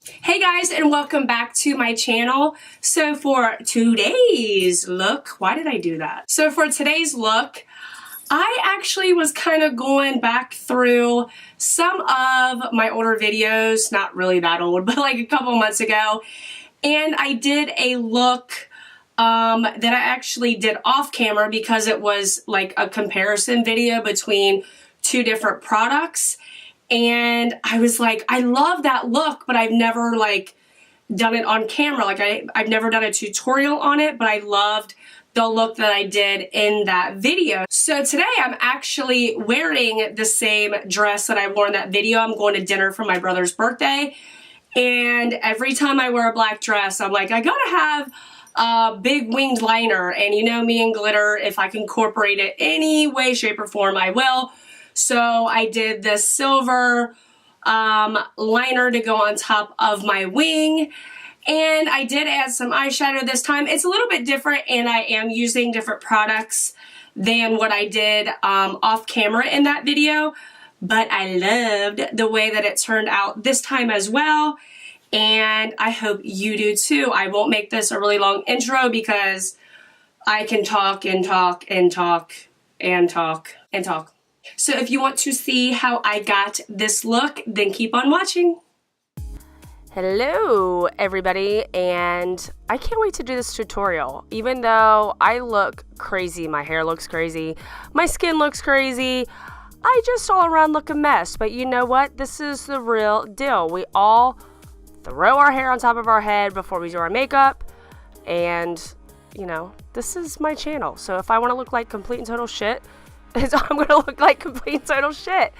Hey guys, and welcome back to my channel. So for today's look, why did I do that? So for today's look, I actually was kind of going back through some of my older videos, not really that old, but like a couple months ago, and I did a look that I actually did off camera because it was like a comparison video between two different products. And I was like, I love that look, but I've never like done it on camera. Like I've never done a tutorial on it, but I loved the look that I did in that video. So today I'm actually wearing the same dress that I wore in that video. I'm going to dinner for my brother's birthday. And every time I wear a black dress, I'm like, I gotta have a big winged liner. And you know me and glitter, if I can incorporate it any way, shape, or form, I will. So I did this silver liner to go on top of my wing, and I did add some eyeshadow this time. It's a little bit different, and I am using different products than what I did off camera in that video, but I loved the way that it turned out this time as well, and I hope you do too. I won't make this a really long intro because I can talk and talk and talk and talk and talk. So if you want to see how I got this look, then keep on watching. Hello everybody, and I can't wait to do this tutorial. Even though I look crazy, my hair looks crazy, my skin looks crazy, I just all around look a mess. But you know what? This is the real deal. We all throw our hair on top of our head before we do our makeup, and you know, this is my channel. So if I want to look like complete and total shit, I'm going to look like complete and total shit.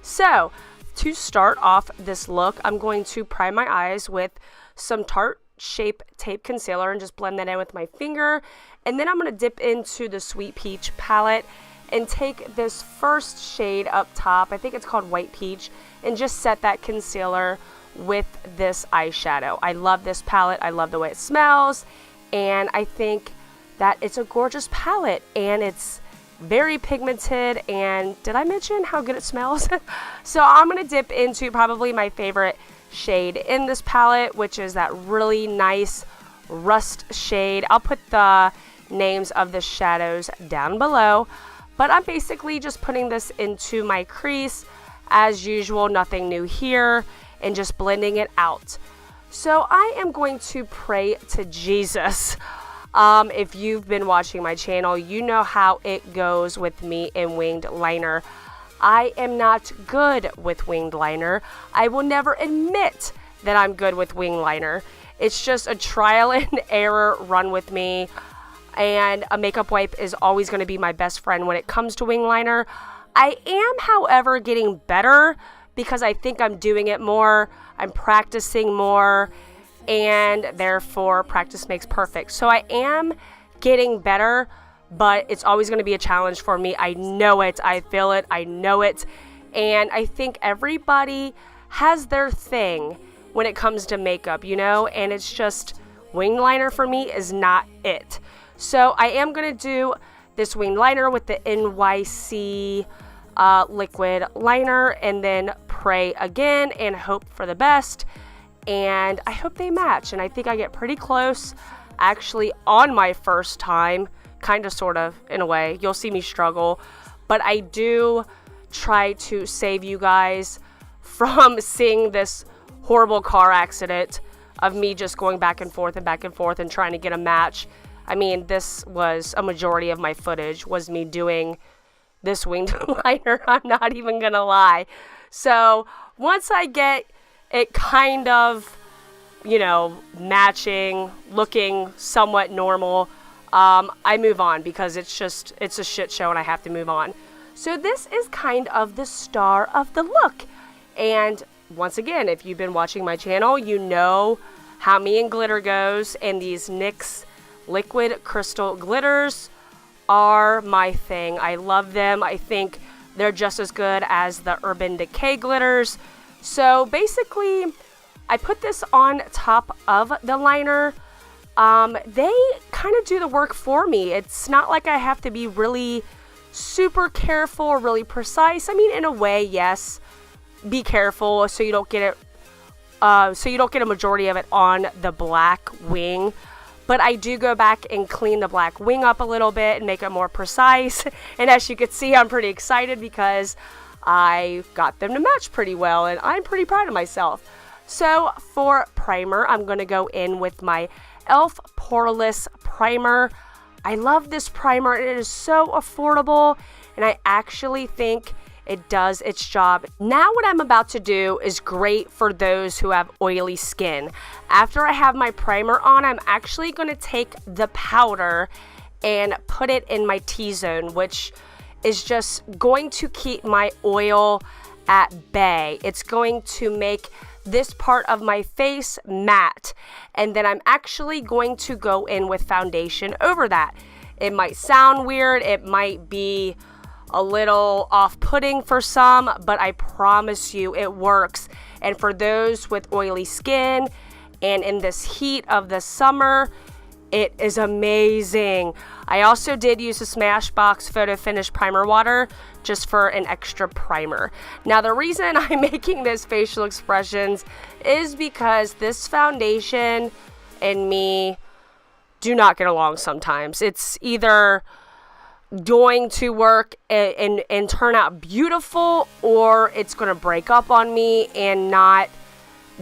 So, to start off this look, I'm going to prime my eyes with some Tarte Shape Tape Concealer and just blend that in with my finger. And then I'm going to dip into the Sweet Peach palette and take this first shade up top, I think it's called White Peach, and just set that concealer with this eyeshadow. I love this palette. I love the way it smells. And I think that it's a gorgeous palette, and it's very pigmented, and did I mention how good it smells? So I'm going to dip into probably my favorite shade in this palette, which is that really nice rust shade. I'll put the names of the shadows down below, but I'm basically just putting this into my crease as usual, nothing new here, and just blending it out. So I am going to pray to Jesus. If you've been watching my channel, you know how it goes with me in winged liner. I am not good with winged liner. I will never admit that I'm good with winged liner. It's just a trial and error run with me, and a makeup wipe is always going to be my best friend when it comes to winged liner. I am, however, getting better because I think I'm doing it more. I'm practicing more, and therefore practice makes perfect. So I am getting better, but it's always going to be a challenge for me. I know it, I feel it, I know it, and I think everybody has their thing when it comes to makeup, you know, and it's just winged liner for me is not it. So I am going to do this winged liner with the NYX liquid liner, and then pray again and hope for the best. And I hope they match, and I think I get pretty close actually on my first time, kind of, sort of, in a way. You'll see me struggle, but I do try to save you guys from seeing this horrible car accident of me just going back and forth and trying to get a match. I mean, this was a majority of my footage was me doing this winged liner. I'm not even gonna lie. So once I get it kind of, you know, matching, looking somewhat normal, I move on because it's a shit show and I have to move on. So this is kind of the star of the look. And once again, if you've been watching my channel, you know how me and glitter goes, and these NYX liquid crystal glitters are my thing. I love them. I think they're just as good as the Urban Decay glitters. So basically, I put this on top of the liner. They kind of do the work for me. It's not like I have to be really super careful or really precise. I mean, in a way, yes, be careful so you don't get it so you don't get a majority of it on the black wing. But I do go back and clean the black wing up a little bit and make it more precise. And as you can see, I'm pretty excited because I got them to match pretty well, and I'm pretty proud of myself. So for primer, I'm going to go in with my e.l.f. Poreless Primer. I love this primer. It is so affordable, and I actually think it does its job. Now what I'm about to do is great for those who have oily skin. After I have my primer on, I'm actually going to take the powder and put it in my T-zone, which is just going to keep my oil at bay. It's going to make this part of my face matte, and then I'm actually going to go in with foundation over that. It might sound weird, it might be a little off-putting for some, but I promise you it works. And for those with oily skin and in this heat of the summer, it is amazing. I also did use a Smashbox Photo Finish Primer Water just for an extra primer. Now the reason I'm making this facial expressions is because this foundation and me do not get along sometimes. It's either going to work and turn out beautiful, or it's going to break up on me and not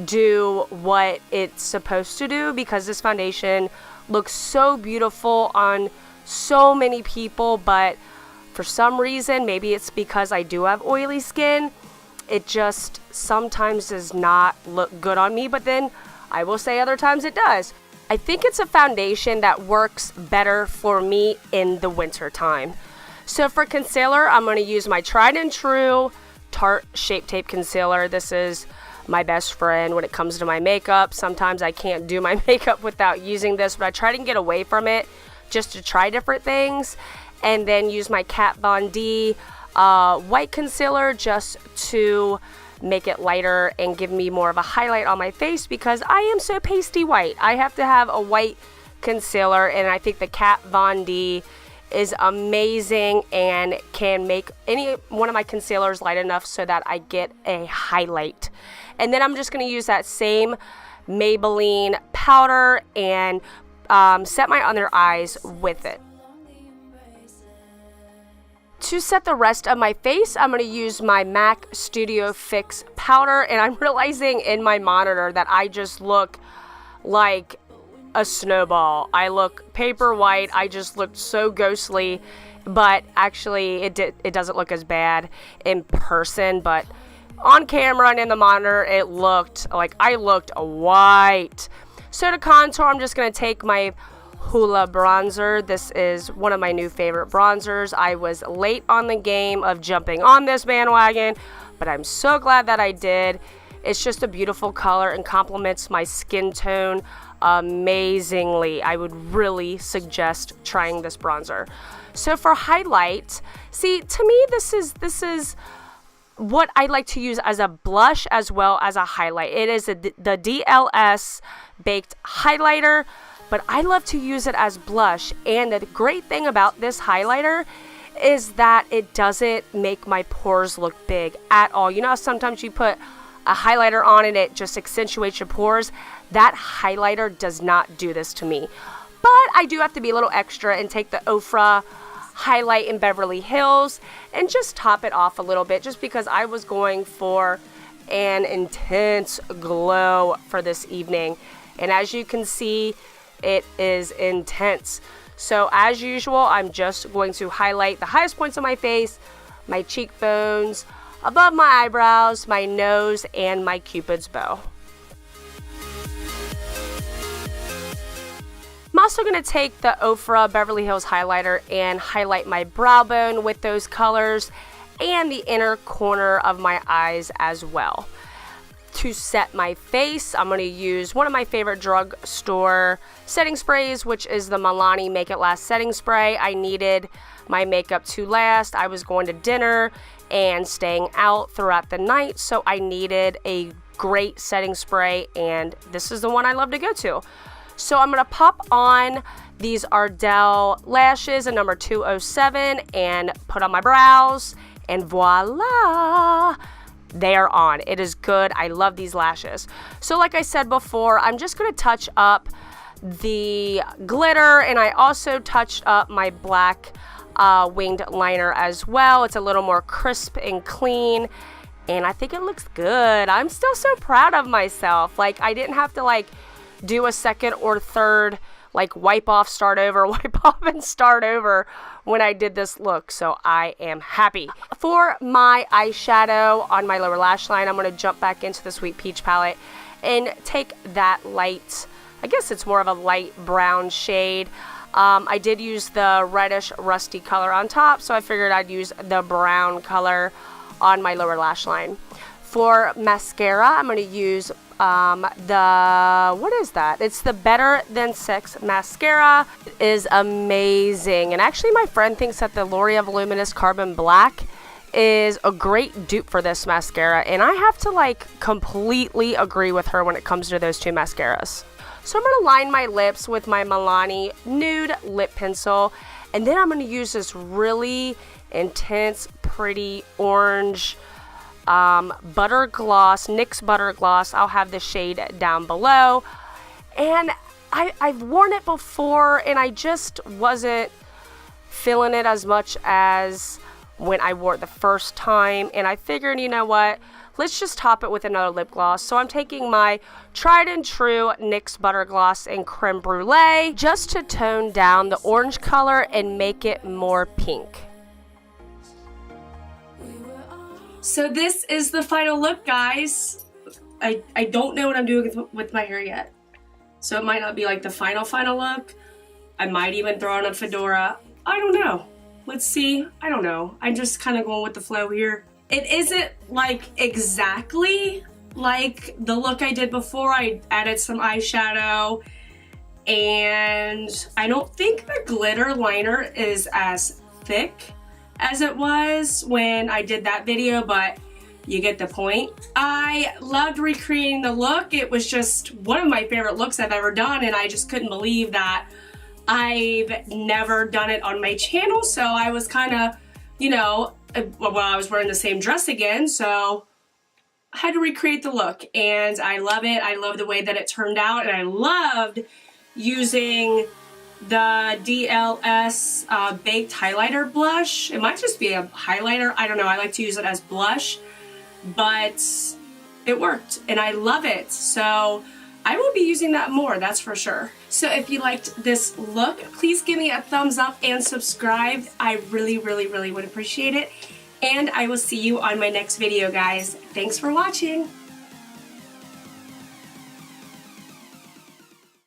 do what it's supposed to do, because this foundation looks so beautiful on so many people, but for some reason, maybe it's because I do have oily skin, it just sometimes does not look good on me, but then I will say other times it does. I think it's a foundation that works better for me in the winter time. So for concealer, I'm going to use my tried and true Tarte Shape Tape Concealer. This is my best friend when it comes to my makeup. Sometimes I can't do my makeup without using this, but I try to get away from it just to try different things. And then use my Kat Von D white concealer just to make it lighter and give me more of a highlight on my face, because I am so pasty white. I have to have a white concealer, and I think the Kat Von D is amazing and can make any one of my concealers light enough so that I get a highlight. And then I'm just going to use that same Maybelline powder and set my under eyes with it. To set the rest of my face, I'm going to use my MAC Studio Fix powder, and I'm realizing in my monitor that I just look like a snowball. I look paper white. I just looked so ghostly, but actually it doesn't look as bad in person, but on camera and in the monitor it looked like I looked white. So to contour, I'm just going to take my Hoola bronzer. This is one of my new favorite bronzers. I was late on the game of jumping on this bandwagon, but I'm so glad that I did. It's just a beautiful color and complements my skin tone amazingly. I would really suggest trying this bronzer. So for highlight, see, to me this is what I like to use as a blush as well as a highlight. It is the DLS Baked Highlighter, but I love to use it as blush. And the great thing about this highlighter is that it doesn't make my pores look big at all. You know how sometimes you put a highlighter on and it just accentuates your pores? That highlighter does not do this to me. But I do have to be a little extra and take the OFRA highlight in Beverly Hills and just top it off a little bit, just because I was going for an intense glow for this evening. And as you can see, it is intense. So as usual, I'm just going to highlight the highest points of my face, my cheekbones, above my eyebrows, my nose, and my Cupid's bow. I'm also going to take the OFRA Beverly Hills highlighter and highlight my brow bone with those colors and the inner corner of my eyes as well. To set my face, I'm going to use one of my favorite drugstore setting sprays, which is the Milani Make It Last setting spray. I needed my makeup to last. I was going to dinner and staying out throughout the night, so I needed a great setting spray, and this is the one I love to go to. So I'm going to pop on these Ardell lashes in number 207 and put on my brows, and voila! they are on. It is good. I love these lashes. So like I said before, I'm just going to touch up the glitter, and I also touched up my black winged liner as well. It's a little more crisp and clean, and I think it looks good. I'm still so proud of myself. Like, I didn't have to like do a second or third like wipe off, start over, wipe off and start over when I did this look, so I am happy. For my eyeshadow on my lower lash line, I'm going to jump back into the Sweet Peach palette and take that light, I guess it's more of a light brown shade. I did use the reddish rusty color on top, so I figured I'd use the brown color on my lower lash line. For mascara, I'm going to use what is that? It's the Better Than Sex mascara. It is amazing. And actually, my friend thinks that the L'Oreal Voluminous Carbon Black is a great dupe for this mascara. And I have to like completely agree with her when it comes to those two mascaras. So I'm going to line my lips with my Milani Nude lip pencil. And then I'm going to use this really intense, pretty orange butter gloss, NYX butter gloss. I'll have the shade down below. And I've worn it before, and I just wasn't feeling it as much as when I wore it the first time. And I figured, you know what? Let's just top it with another lip gloss. So I'm taking my tried and true NYX butter gloss in Crème Brûlée just to tone down the orange color and make it more pink. So this is the final look, guys. I don't know what I'm doing with my hair yet. So it might not be like the final look. I might even throw on a fedora. I don't know. Let's see. I don't know. I'm just kind of going with the flow here. It isn't like exactly like the look I did before. I added some eyeshadow, and I don't think the glitter liner is as thick as it was when I did that video, but you get the point. I loved recreating the look. It was just one of my favorite looks I've ever done, and I just couldn't believe that I've never done it on my channel. So I was kind of, you know, well, I was wearing the same dress again, so I had to recreate the look, and I love it. I love the way that it turned out, and I loved using the DLS Baked Highlighter Blush. It might just be a highlighter. I don't know. I like to use it as blush, but it worked, and I love it. So I will be using that more, that's for sure. So if you liked this look, please give me a thumbs up and subscribe. I really, really, really would appreciate it. And I will see you on my next video, guys. Thanks for watching.